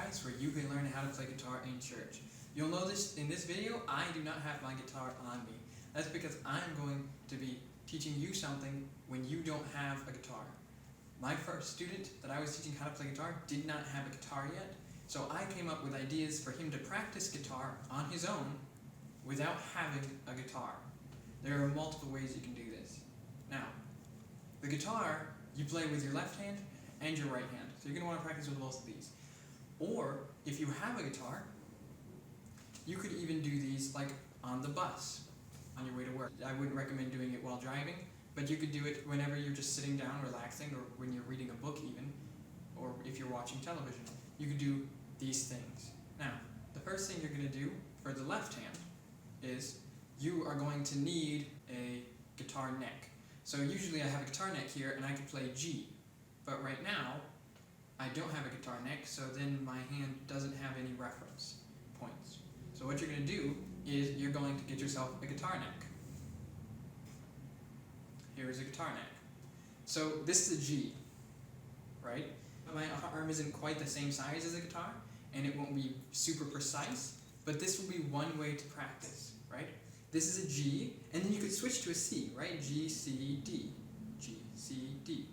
podcast where you can learn how to play guitar in church. You'll notice in this video, I do not have my guitar on me. That's because I'm going to be teaching you something when you don't have a guitar. My first student that I was teaching how to play guitar did not have a guitar yet, so I came up with ideas for him to practice guitar on his own without having a guitar. There are multiple ways you can do this. Now, the guitar you play with your left hand and your right hand, so you're going to want to practice with both of these. Or, if you have a guitar, you could even do these like on the bus, on your way to work. I wouldn't recommend doing it while driving, but you could do it whenever you're just sitting down, relaxing, or when you're reading a book even, or if you're watching television. You could do these things. Now, the first thing you're going to do for the left hand is you are going to need a guitar neck. So usually I have a guitar neck here and I can play G, but right now I don't have a guitar neck, so then my hand doesn't have any reference points. So what you're going to do is you're going to get yourself a guitar neck. Here is a guitar neck. So this is a G, right? My arm isn't quite the same size as a guitar, and it won't be super precise, but this will be one way to practice, right? This is a G, and then you could switch to a C, right? G, C, D. G, C, D.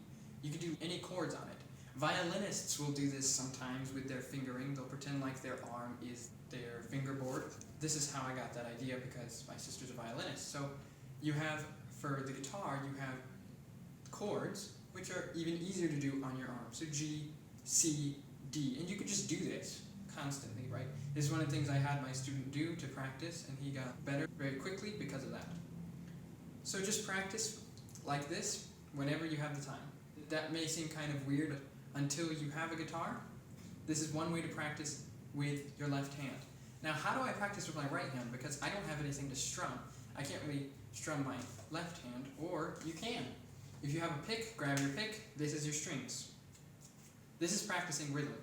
You could do any chords on it. Violinists will do this sometimes with their fingering. They'll pretend like their arm is their fingerboard. This is how I got that idea because my sister's a violinist. So you have, for the guitar, you have chords, which are even easier to do on your arm. So G, C, D. And you could just do this constantly, right? This is one of the things I had my student do to practice, and he got better very quickly because of that. So just practice like this whenever you have the time. That may seem kind of weird, but until you have a guitar, this is one way to practice with your left hand. Now, how do I practice with my right hand? Because I don't have anything to strum. I can't really strum my left hand, or you can. If you have a pick, grab your pick. This is your strings. This is practicing rhythm.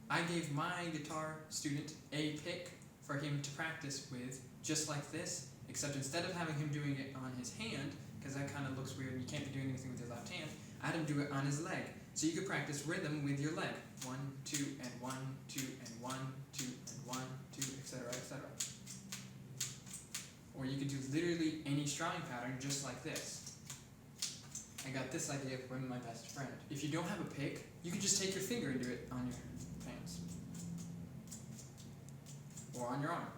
I gave my guitar student a pick for him to practice with, just like this, except instead of having him doing it on his hand, because that kind of looks weird and you can't be doing anything with your left hand, I had him do it on his leg. So you could practice rhythm with your leg. 1, 2, and 1, 2, and 1, 2, and 1, 2, etc., etc. Or you could do literally any strumming pattern just like this. I got this idea from my best friend. If you don't have a pick, you can just take your finger and do it on your hands. Or on your arm.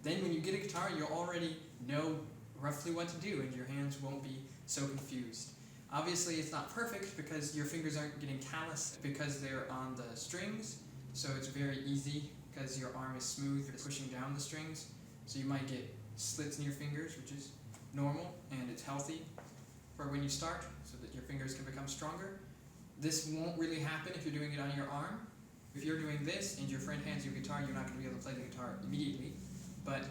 Then when you get a guitar, you'll already know roughly what to do and your hands won't be so confused. Obviously it's not perfect because your fingers aren't getting calloused because they're on the strings, so it's very easy because your arm is smooth, you're pushing down the strings, so you might get slits in your fingers, which is normal and it's healthy for when you start so that your fingers can become stronger. This won't really happen if you're doing it on your arm. If you're doing this and your friend hands you a guitar, you're not going to be able to play the guitar immediately. But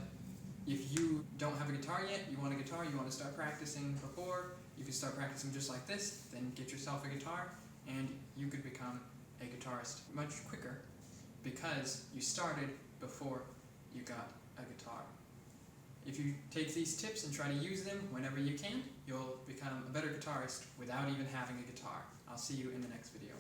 if you don't have a guitar yet, you want a guitar, you want to start practicing before, you can start practicing just like this, then get yourself a guitar, and you could become a guitarist much quicker because you started before you got a guitar. If you take these tips and try to use them whenever you can, you'll become a better guitarist without even having a guitar. I'll see you in the next video.